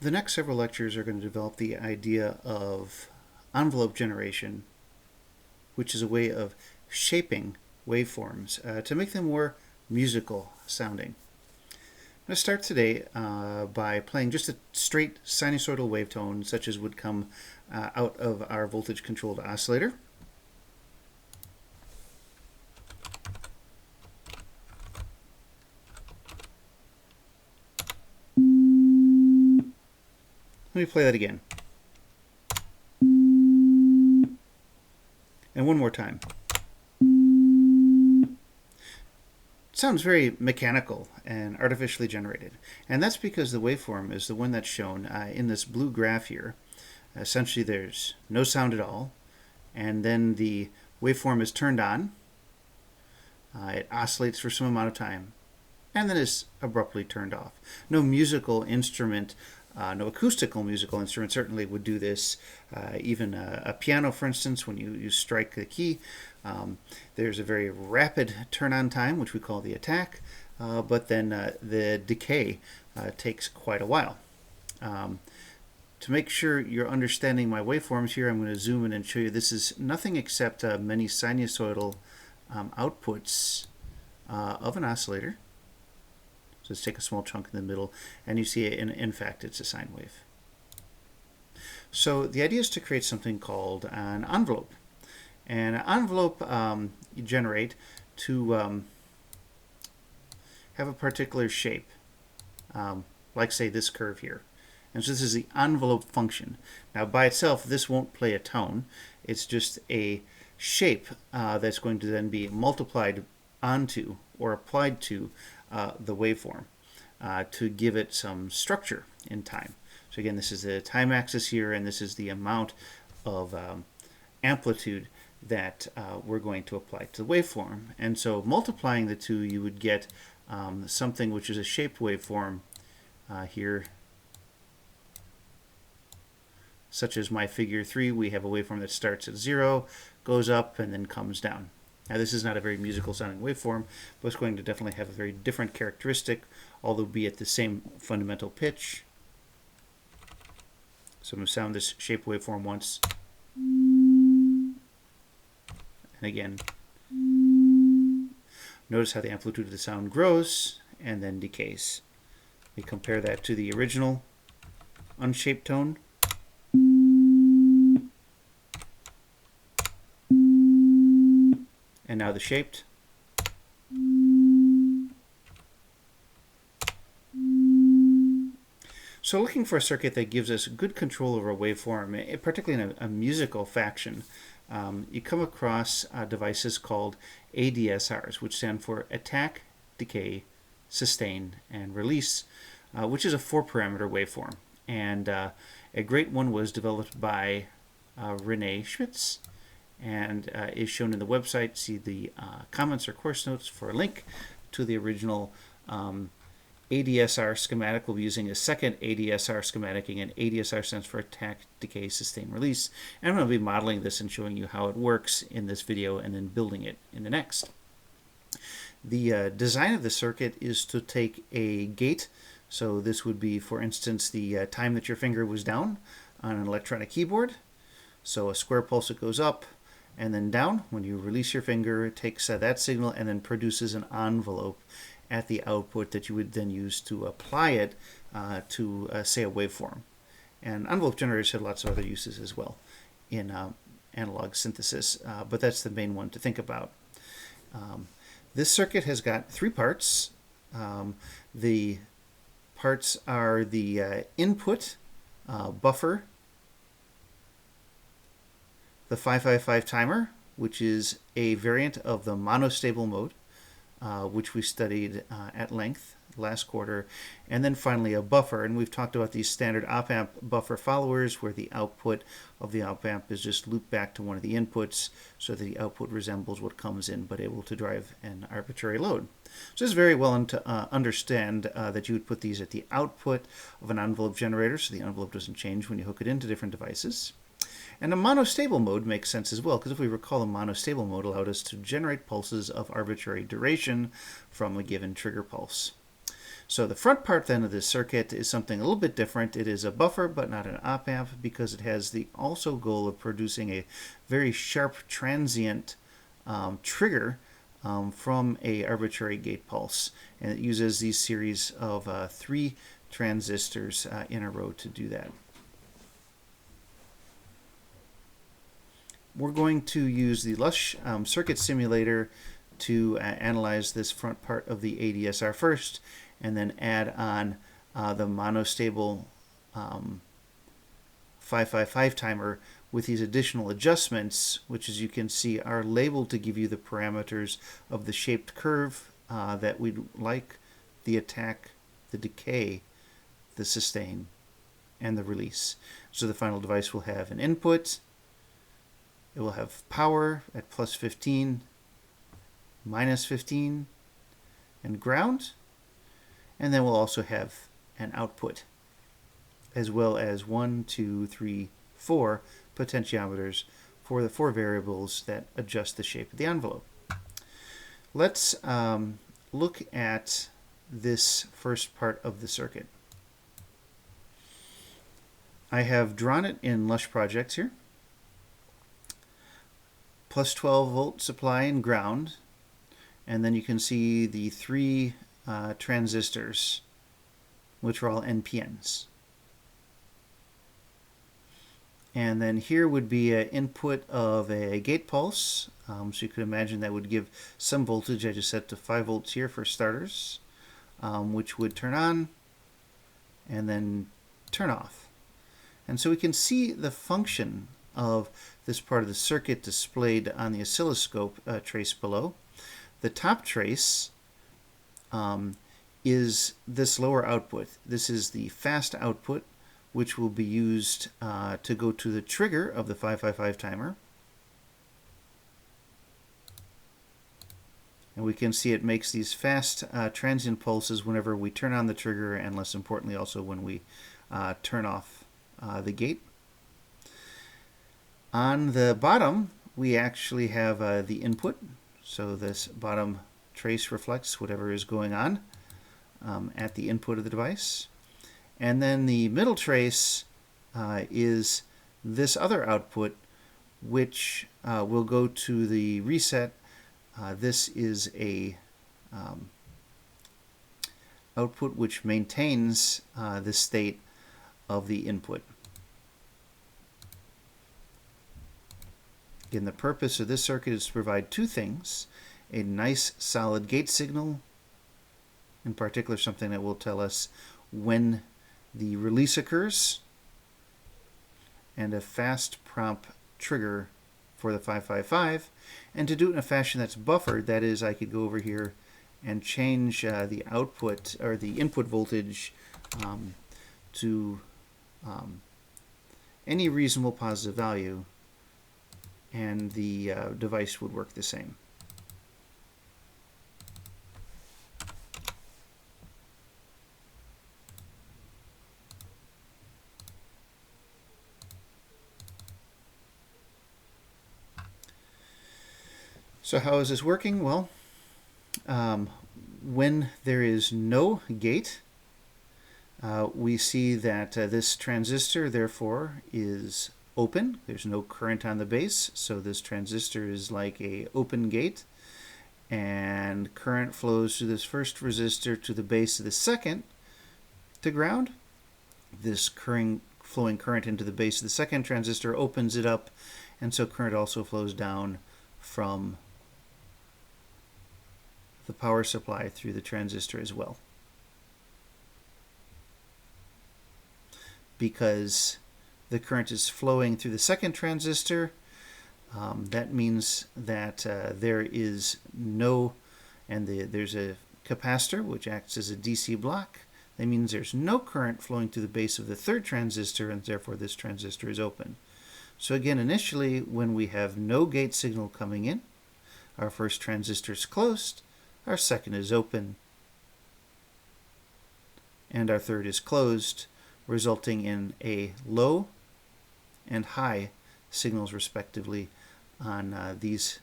The next several lectures are going to develop the idea of envelope generation, which is a way of shaping waveforms to make them more musical sounding. I'm going to start today by playing just a straight sinusoidal wavetone, such as would come out of our voltage-controlled oscillator. Let me play that again. And one more time. It sounds very mechanical and artificially generated. And that's because the waveform is the one that's shown in this blue graph here. Essentially, there's no sound at all. And then the waveform is turned on. It oscillates for some amount of time. And then is abruptly turned off. No musical instrument, no acoustical musical instrument certainly would do this. Even a piano, for instance, when you strike the key, there's a very rapid turn-on time, which we call the attack, but then the decay takes quite a while. To make sure you're understanding my waveforms here, I'm going to zoom in and show you this is nothing except many sinusoidal outputs of an oscillator. So let's take a small chunk in the middle, and you see, in fact, it's a sine wave. So the idea is to create something called an envelope. And an envelope you generate to have a particular shape, like, say, this curve here. And so this is the envelope function. Now, by itself, this won't play a tone. It's just a shape that's going to then be multiplied onto or applied to the waveform to give it some structure in time. So again, this is the time axis here, and this is the amount of amplitude that we're going to apply to the waveform. And so multiplying the two, you would get something which is a shaped waveform here, such as my figure 3. We have a waveform that starts at 0, goes up, and then comes down. Now, this is not a very musical sounding waveform, but it's going to definitely have a very different characteristic, although be at the same fundamental pitch. So I'm going to sound this shape waveform once. And again. Notice how the amplitude of the sound grows and then decays. We compare that to the original unshaped tone. And now the shaped. So looking for a circuit that gives us good control over a waveform, particularly in a musical fashion, you come across devices called Adsrs, which stand for attack, decay, sustain, and release, which is a 4-parameter waveform. And a great one was developed by Renee Schmitz, and is shown in the website. See the comments or course notes for a link to the original ADSR schematic. We'll be using a second ADSR schematic. Again, ADSR stands for attack, decay, sustain, release. And I'm going to be modeling this and showing you how it works in this video and then building it in the next. The design of the circuit is to take a gate. So this would be, for instance, the time that your finger was down on an electronic keyboard. So a square pulse that goes up and then down. When you release your finger, it takes that signal and then produces an envelope at the output that you would then use to apply it to, say, a waveform. And envelope generators have lots of other uses as well in analog synthesis, but that's the main one to think about. This circuit has got 3 parts. The parts are the input buffer, the 555 timer, which is a variant of the monostable mode, which we studied at length last quarter, and then finally a buffer. And we've talked about these standard op-amp buffer followers, where the output of the op-amp is just looped back to one of the inputs so that the output resembles what comes in, but able to drive an arbitrary load. So it's very well to understand that you would put these at the output of an envelope generator, so the envelope doesn't change when you hook it into different devices. And a monostable mode makes sense as well, because if we recall, the monostable mode allowed us to generate pulses of arbitrary duration from a given trigger pulse. So the front part then of this circuit is something a little bit different. It is a buffer but not an op-amp, because it has the also goal of producing a very sharp transient trigger from a arbitrary gate pulse, and it uses these series of 3 transistors in a row to do that. We're going to use the Lush circuit simulator to analyze this front part of the ADSR first, and then add on the monostable 555 timer with these additional adjustments, which, as you can see, are labeled to give you the parameters of the shaped curve that we'd like, the attack, the decay, the sustain, and the release. So the final device will have an input, it will have power at plus 15, minus 15, and ground, and then we'll also have an output, as well as 1, 2, 3, 4 potentiometers for the 4 variables that adjust the shape of the envelope. Let's look at this first part of the circuit. I have drawn it in Lush Projects here. Plus 12 volt supply and ground, and then you can see the 3 transistors, which are all NPNs. And then here would be an input of a gate pulse, so you could imagine that would give some voltage. I just set to 5 volts here for starters, which would turn on and then turn off. And so we can see the function of this part of the circuit displayed on the oscilloscope trace below. The top trace is this lower output. This is the fast output, which will be used to go to the trigger of the 555 timer. And we can see it makes these fast transient pulses whenever we turn on the trigger, and less importantly also when we turn off the gate. On the bottom, we actually have the input. So this bottom trace reflects whatever is going on at the input of the device. And then the middle trace is this other output, which will go to the reset. This is a output which maintains the state of the input. Again, the purpose of this circuit is to provide 2 things: a nice solid gate signal, in particular something that will tell us when the release occurs, and a fast prompt trigger for the 555, and to do it in a fashion that's buffered. That is, I could go over here and change the output or the input voltage to any reasonable positive value, and the device would work the same. So how is this working? Well, when there is no gate, we see that this transistor, therefore, is open. There's no current on the base, so this transistor is like a open gate, and current flows through this first resistor to the base of the second to ground. This flowing current into the base of the second transistor opens it up, and so current also flows down from the power supply through the transistor as well. Because the current is flowing through the second transistor, that means that there is no, and there's a capacitor which acts as a DC block. That means there's no current flowing through the base of the third transistor, and therefore this transistor is open. So again, initially, when we have no gate signal coming in, our first transistor is closed, our second is open, and our third is closed, resulting in a low and high signals respectively on these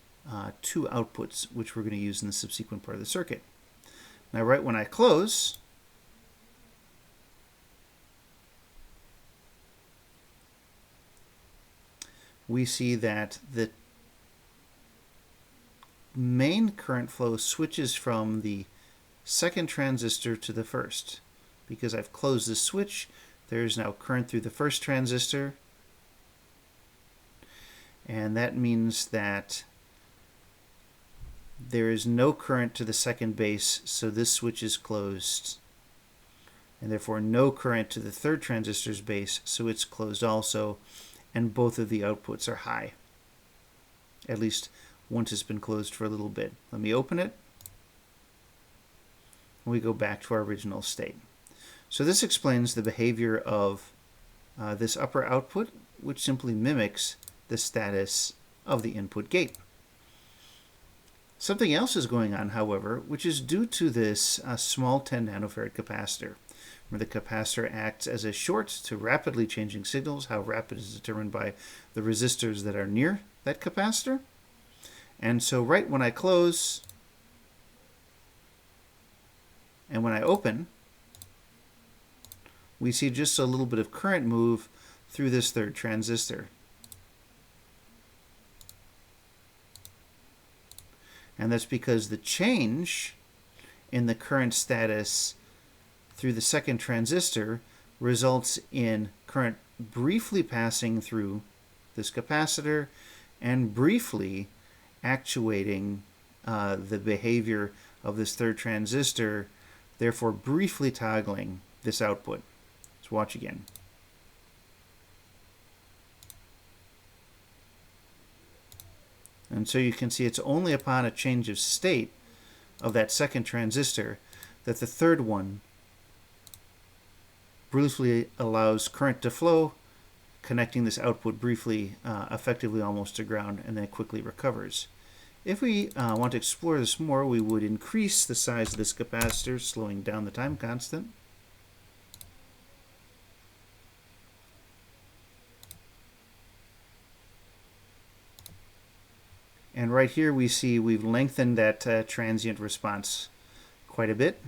2 outputs, which we're going to use in the subsequent part of the circuit. Now, right when I close, we see that the main current flow switches from the second transistor to the first. Because I've closed the switch, there's now current through the first transistor, and that means that there is no current to the second base, so this switch is closed, and therefore no current to the third transistor's base, so it's closed also, and both of the outputs are high, at least once it's been closed for a little bit. Let me open it, and we go back to our original state. So this explains the behavior of this upper output, which simply mimics the status of the input gate. Something else is going on, however, which is due to this small 10 nanofarad capacitor. Remember, the capacitor acts as a short to rapidly changing signals. How rapid is determined by the resistors that are near that capacitor. And so right when I close and when I open, we see just a little bit of current move through this third transistor. And that's because the change in the current status through the second transistor results in current briefly passing through this capacitor and briefly actuating the behavior of this third transistor, therefore briefly toggling this output. Let's watch again. And so you can see it's only upon a change of state of that second transistor that the third one briefly allows current to flow, connecting this output briefly, effectively almost to ground, and then it quickly recovers. If we want to explore this more, we would increase the size of this capacitor, slowing down the time constant. And right here we see we've lengthened that transient response quite a bit.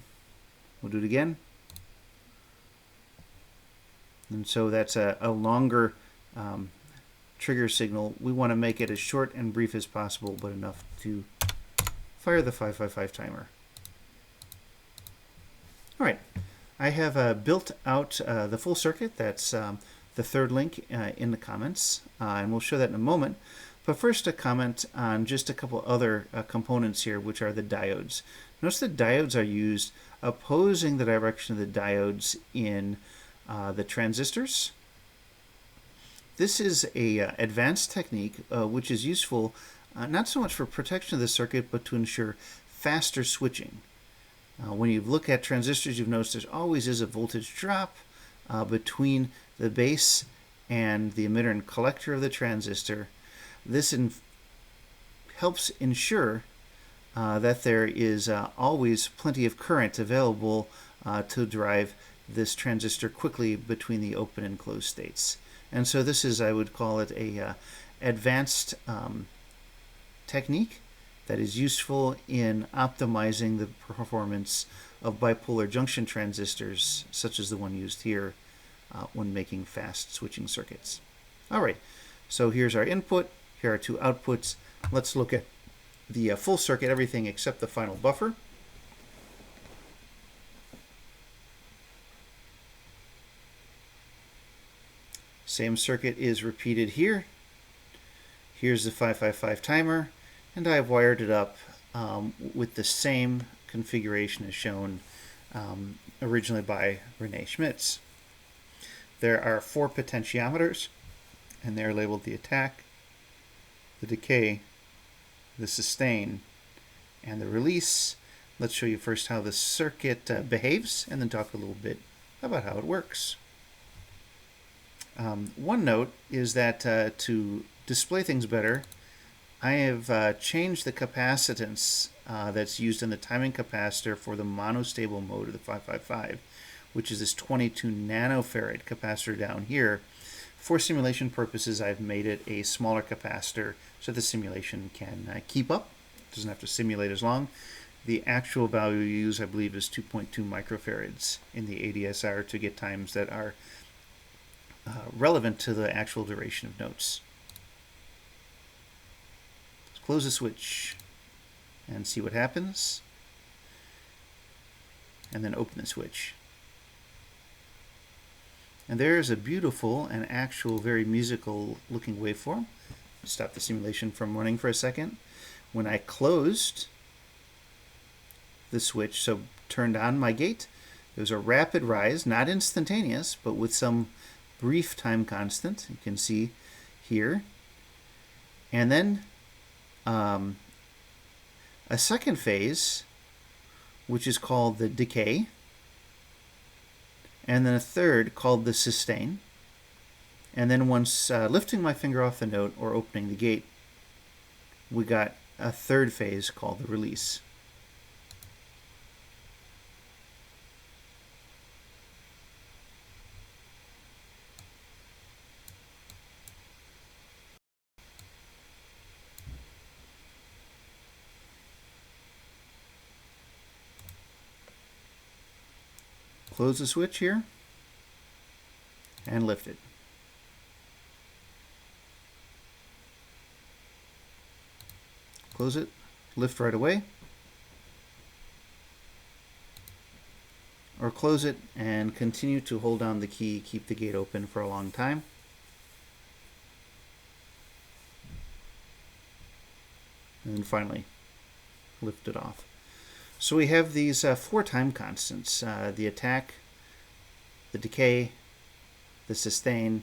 We'll do it again. And so that's a longer trigger signal. We want to make it as short and brief as possible, but enough to fire the 555 timer. All right, I have built out the full circuit. That's the third link in the comments, and we'll show that in a moment. But first, a comment on just a couple other components here, which are the diodes. Notice the diodes are used opposing the direction of the diodes in the transistors. This is a advanced technique which is useful not so much for protection of the circuit, but to ensure faster switching. When you look at transistors, you've noticed there always is a voltage drop between the base and the emitter and collector of the transistor. This helps ensure that there is always plenty of current available to drive this transistor quickly between the open and closed states. And so this is, I would call it, a advanced technique that is useful in optimizing the performance of bipolar junction transistors, such as the one used here when making fast switching circuits. All right, so here's our input. Here are two outputs. Let's look at the full circuit, everything except the final buffer. Same circuit is repeated here. Here's the 555 timer, and I've wired it up with the same configuration as shown originally by Renee Schmitz. There are 4 potentiometers, and they're labeled the attack, the decay, the sustain, and the release. Let's show you first how the circuit behaves, and then talk a little bit about how it works. One note is that to display things better, I have changed the capacitance that's used in the timing capacitor for the monostable mode of the 555, which is this 22 nanofarad capacitor down here. For simulation purposes, I've made it a smaller capacitor so the simulation can keep up. It doesn't have to simulate as long. The actual value you use, I believe, is 2.2 microfarads in the ADSR to get times that are relevant to the actual duration of notes. close the switch and see what happens, and then open the switch. And there's a beautiful and actual very musical looking waveform. Stop the simulation from running for a second. When I closed the switch, so turned on my gate, there was a rapid rise, not instantaneous, but with some brief time constant. You can see here. And then a second phase, which is called the decay, and then a third called the sustain. And then once lifting my finger off the note or opening the gate, we got a third phase called the release. Close the switch here and lift it. Close it, lift right away, or close it and continue to hold down the key, keep the gate open for a long time. And then finally lift it off. So we have these 4 time constants, the attack, the decay, the sustain,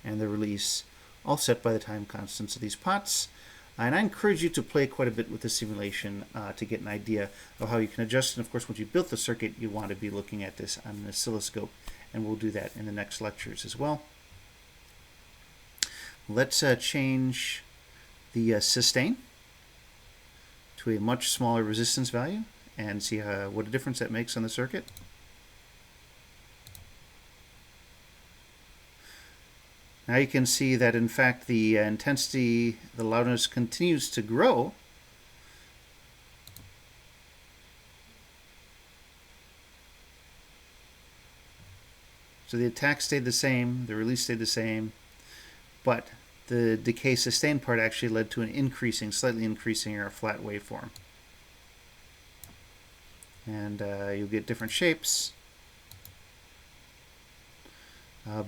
and the release, all set by the time constants of these pots. And I encourage you to play quite a bit with the simulation to get an idea of how you can adjust. And of course, once you've built the circuit, you want to be looking at this on an oscilloscope, and we'll do that in the next lectures as well. Let's change the sustain to a much smaller resistance value and see what a difference that makes on the circuit. Now you can see that in fact the intensity, the loudness continues to grow. So the attack stayed the same, the release stayed the same, but the decay sustain part actually led to an increasing, slightly increasing or a flat waveform. And you'll get different shapes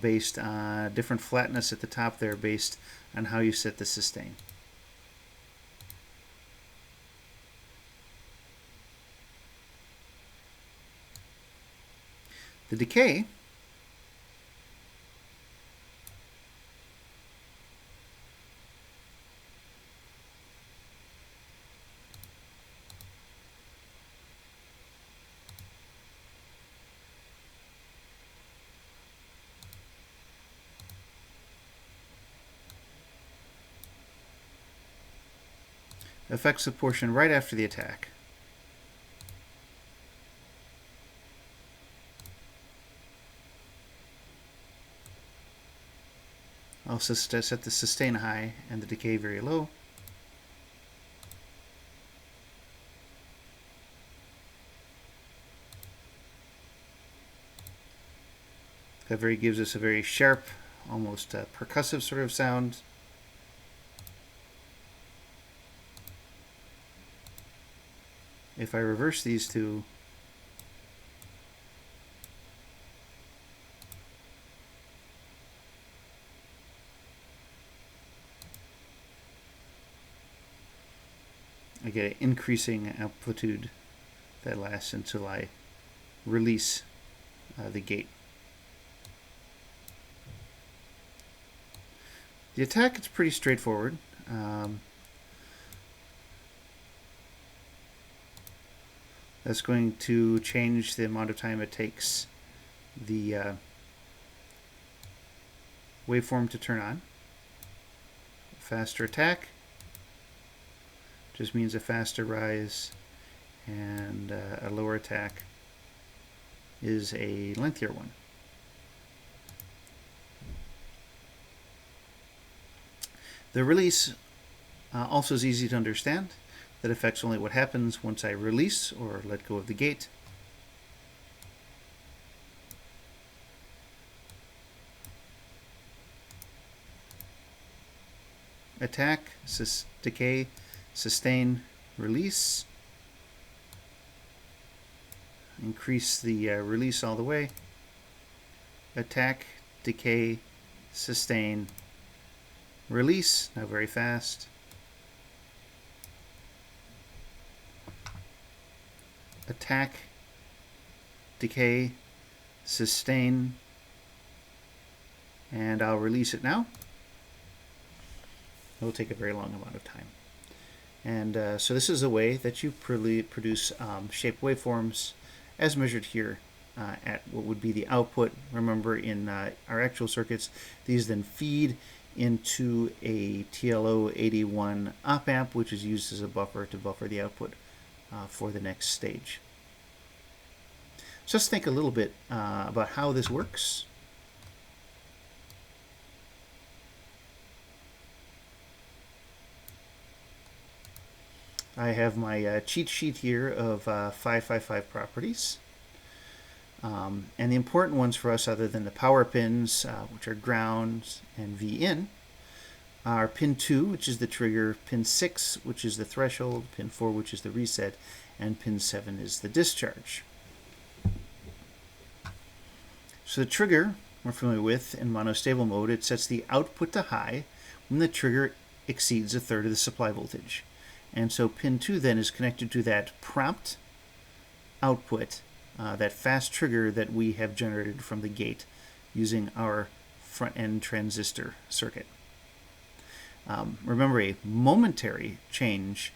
based on different flatness at the top there based on how you set the sustain. The decay affects the portion right after the attack. I'll set the sustain high and the decay very low. That gives us a very sharp, almost percussive sort of sound. If I reverse these two, I get an increasing amplitude that lasts until I release the gate. The attack is pretty straightforward. That's going to change the amount of time it takes the waveform to turn on. Faster attack just means a faster rise, and a lower attack is a lengthier one. The release also is easy to understand. That affects only what happens once I release or let go of the gate. Attack, decay, sustain, release. Increase the release all the way. Attack, decay, sustain, release. Now very fast. Attack, decay, sustain, and I'll release it now. It will take a very long amount of time. And so this is a way that you produce shape waveforms as measured here at what would be the output. Remember, in our actual circuits, these then feed into a TLO81 op amp, which is used as a buffer to buffer the output for the next stage. So let's think a little bit about how this works. I have my cheat sheet here of 555 properties. And the important ones for us, other than the power pins, which are ground and V in, are pin 2, which is the trigger, pin 6, which is the threshold, pin 4, which is the reset, and pin 7 is the discharge. So the trigger we're familiar with in monostable mode. It sets the output to high when the trigger exceeds a third of the supply voltage. And so pin 2 then is connected to that prompt output, that fast trigger that we have generated from the gate using our front-end transistor circuit. Remember, a momentary change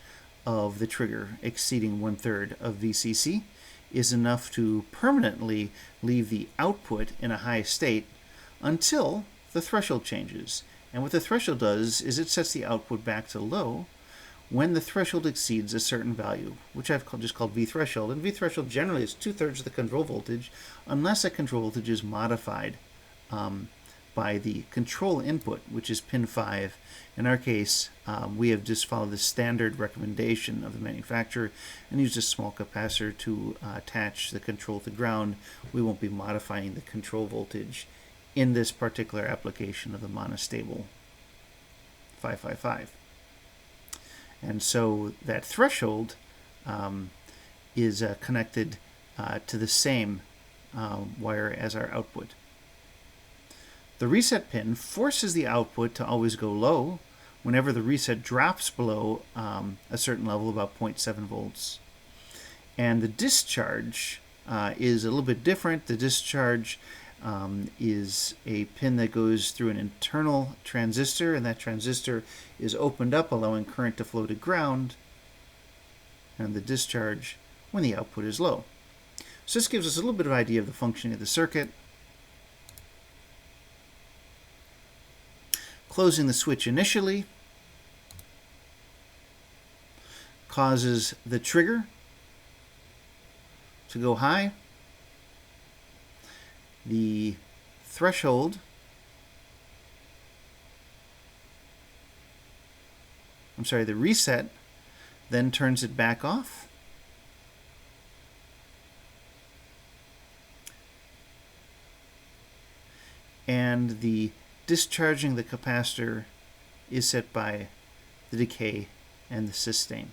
of the trigger exceeding 1/3 of VCC is enough to permanently leave the output in a high state until the threshold changes. And what the threshold does is it sets the output back to low when the threshold exceeds a certain value, which I've just called V threshold. And V threshold generally is 2/3 of the control voltage, unless a control voltage is modified by the control input, which is pin 5. In our case, we have just followed the standard recommendation of the manufacturer and used a small capacitor to attach the control to ground. We won't be modifying the control voltage in this particular application of the monostable 555. And so that threshold is connected to the same wire as our output. The reset pin forces the output to always go low whenever the reset drops below a certain level, about 0.7 volts. And the discharge is a little bit different. The discharge is a pin that goes through an internal transistor, and that transistor is opened up, allowing current to flow to ground, and the discharge when the output is low. So this gives us a little bit of idea of the functioning of the circuit. Closing the switch initially causes the trigger to go high. The threshold, the reset then turns it back off. And the discharging the capacitor is set by the decay and the sustain.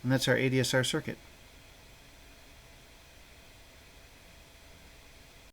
And that's our ADSR circuit.